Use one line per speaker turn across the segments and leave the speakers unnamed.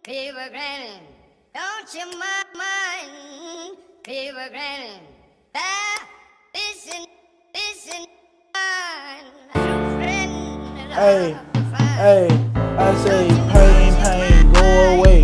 People grinning, don't you mind? People grinning, listen,
Hey, hey, I say pain, go away.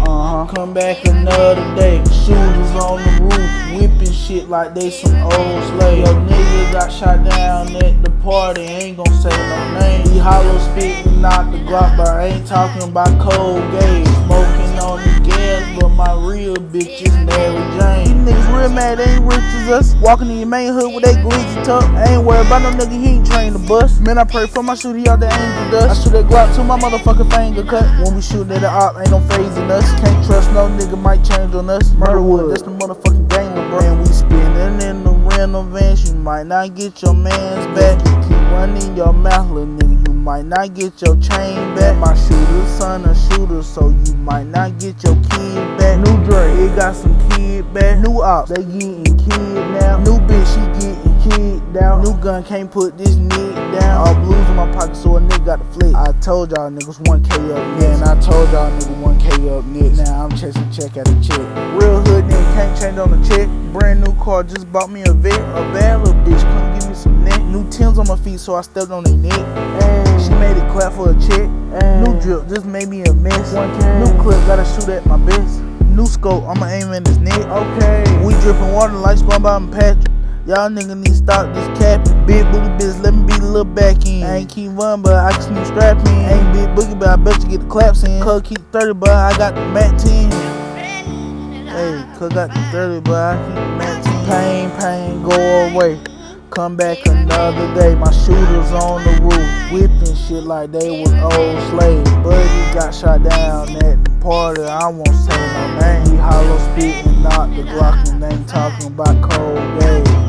Come back another day. Shooters on the roof, whipping shit like they some old slaves. Yo, niggas got shot down at the party, ain't gon' say no name. These hollow spitting out the Glock, but I ain't talking about cold gauge. Smoking on the gas, but my real bitch is Mary Jane. These niggas real mad, they ain't rich as us. Walking in your main hood with they glizzy tuck. I ain't worried about no nigga, he ain't trained to bust. Man, I pray for my shooter, he out the angel dust. I shoot that Glock till my motherfucking finger cut. When we shoot at the op, ain't no phasing us. Can't trust no nigga, might change on us. Murderwood, that's the motherfucking game, bro. And we spinning in the rental vans, you might not get your mans back. You keep running your mouth, little nigga, you might not get your chain back. My shooter's son a shooter, so you might not get your kid back. New Dre, it got some kid back. New ops, they getting kid now. New bitch, she getting kid down. New gun, can't put this nigga down. All blues in my pocket, so a nigga got the flick. I told y'all niggas 1K up next. And I told y'all niggas 1K up next. Now I'm chasing check at a check. Real hood nigga can't change on the check. Brand new car, just bought me a vet. A bad little bitch, come give me some neck. New Timbs on my feet, so I stepped on their neck. She made it clap for a check. New drip, just made me a mess. New clip, gotta shoot at my best. New scope, I'ma aim in his neck. Okay. We dripping water, lights going by my Patrick. Y'all niggas need to stop this capping. Big booty bitch, let me be the little back in. I ain't keep running, but I can sneak strap in. I ain't big boogie, but I bet you get the claps in. Cuz keep 30, but I got the Mac 10. Hey, cuz got the 30, but I keep the Mac 10. Pain, go away. Come back another day. My shooters on the roof, whipping shit like they was old slaves. Buddy got shot down at the party, I won't say no name. He hollow spitting out the Glock and ain't talking about cold days.